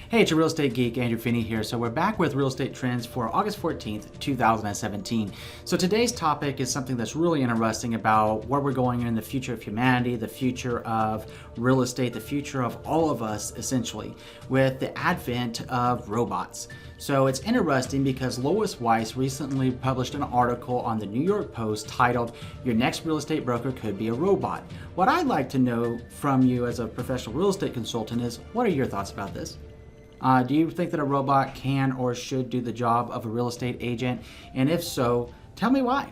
Hey, it's your real estate geek, Andrew Finney here. So we're back with real estate trends for August 14th, 2017. So today's topic is something that's really interesting about where we're going in the future of humanity, the future of real estate, the future of all of us, essentially, with the advent of robots. So it's interesting because Lois Weiss recently published an article on the New York Post titled, "Your Next Real Estate Broker Could Be a Robot." What I'd like to know from you as a professional real estate consultant is, what are your thoughts about this? Do you think that a robot can or should do the job of a real estate agent? And if so, tell me why.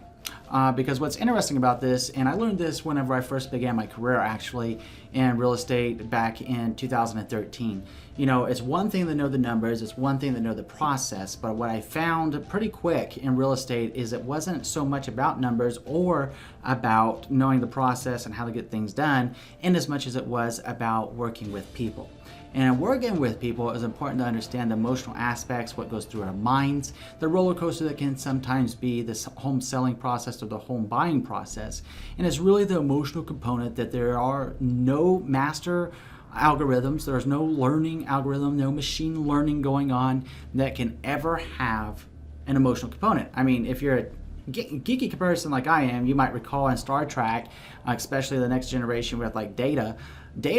Because what's interesting about this, and I learned this whenever I first began my career actually in real estate back in 2013. It's one thing to know the numbers, it's one thing to know the process, but what I found pretty quick in real estate is it wasn't so much about numbers or about knowing the process and how to get things done, in as much as it was about working with people. And working with people is important to understand the emotional aspects, what goes through our minds, the roller coaster that can sometimes be this home selling process or the home buying process. And it's really the emotional component that there are no master algorithms, there's no learning algorithm, no machine learning going on that can ever have an emotional component. I mean, if you're a geeky person like I am, you might recall in Star Trek, especially the Next Generation with like Data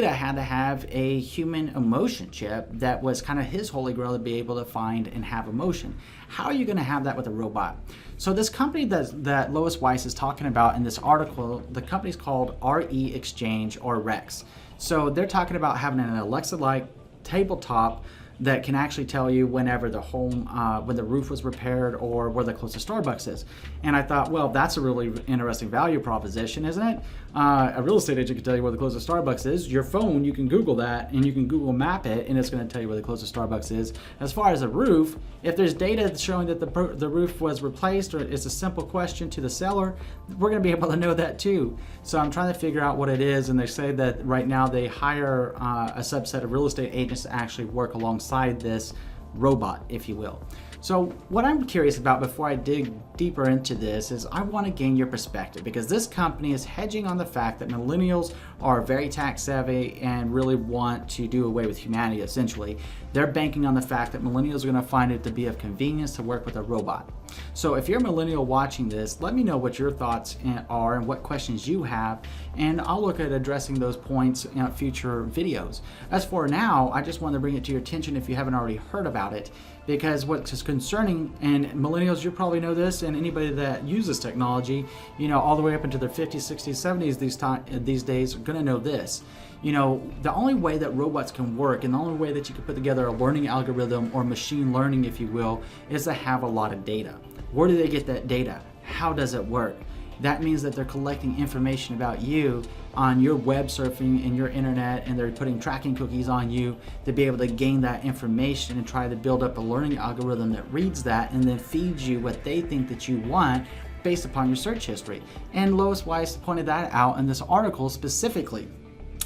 had to have a human emotion chip that was kind of his holy grail to be able to find and have emotion. How are you going to have that with a robot? So this company that Lois Weiss is talking about in this article, the company's called RE Exchange or Rex. So they're talking about having an Alexa-like tabletop that can actually tell you whenever the home, when the roof was repaired or where the closest Starbucks is. And I thought, well, that's a really interesting value proposition, isn't it? A real estate agent can tell you where the closest Starbucks is. Your phone, you can Google that and you can Google map it and it's going to tell you where the closest Starbucks is. As far as a roof, if there's data showing that the roof was replaced or it's a simple question to the seller, we're going to be able to know that too. So I'm trying to figure out what it is, and they say that right now they hire a subset of real estate agents to actually work alongside this robot, if you will. So what I'm curious about before I dig deeper into this is I want to gain your perspective, because this company is hedging on the fact that millennials are very tax savvy and really want to do away with humanity essentially. They're banking on the fact that millennials are going to find it to be of convenience to work with a robot. So if you're a millennial watching this, let me know what your thoughts are and what questions you have, and I'll look at addressing those points in future videos. As for now, I just want to bring it to your attention if you haven't already heard about it, because what's concerning, and millennials, you probably know this, and anybody that uses technology, all the way up into their 50s, 60s, 70s these days are going to know this. The only way that robots can work, and the only way that you can put together a learning algorithm or machine learning, if you will, is to have a lot of data. Where do they get that data? How does it work? That means that they're collecting information about you on your web surfing and your internet, and they're putting tracking cookies on you to be able to gain that information and try to build up a learning algorithm that reads that and then feeds you what they think that you want based upon your search history. And Lois Weiss pointed that out in this article specifically.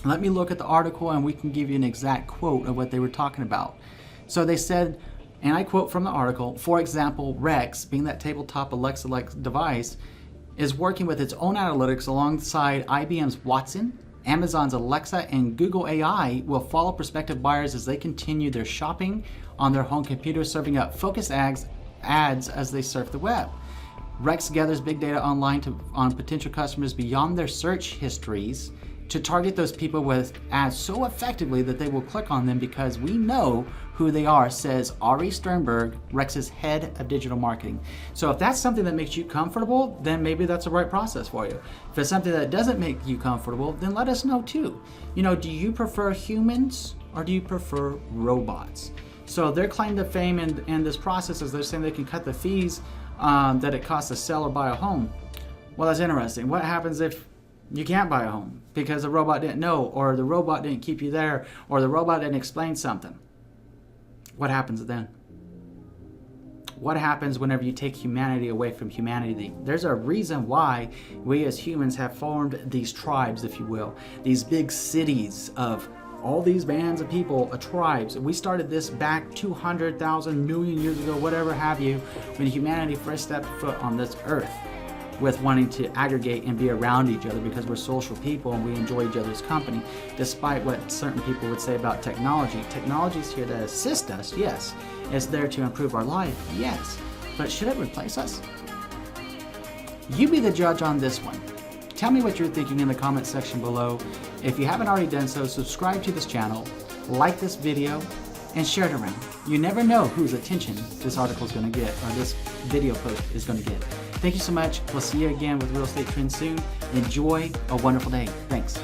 Let me look at the article and we can give you an exact quote of what they were talking about. So they said, and I quote from the article, "For example, Rex, being that tabletop Alexa-like device, is working with its own analytics alongside IBM's Watson, Amazon's Alexa, and Google AI will follow prospective buyers as they continue their shopping on their home computer, serving up focused ads as they surf the web. Rex gathers big data online on potential customers beyond their search histories to target those people with ads so effectively that they will click on them because we know who they are," says Ari Sternberg, Rex's head of digital marketing. So if that's something that makes you comfortable, then maybe that's the right process for you. If it's something that doesn't make you comfortable, then let us know too. Do you prefer humans or do you prefer robots? So their claim to fame in this process is they're saying they can cut the fees that it costs to sell or buy a home. Well, that's interesting. What happens if you can't buy a home because the robot didn't know, or the robot didn't keep you there, or the robot didn't explain something? What happens then? What happens whenever you take humanity away from humanity? There's a reason why we as humans have formed these tribes, if you will, these big cities of all these bands of people, tribes. We started this back 200,000 million years ago, whatever have you, when humanity first stepped foot on this earth. with wanting to aggregate and be around each other because we're social people and we enjoy each other's company, despite what certain people would say about technology. Technology is here to assist us, yes. It's there to improve our life, yes. But should it replace us? You be the judge on this one. Tell me what you're thinking in the comment section below. If you haven't already done so, subscribe to this channel, like this video, and share it around. You never know whose attention this article is going to get or this video post is going to get. Thank you so much. We'll see you again with Real Estate Trends soon. Enjoy a wonderful day. Thanks.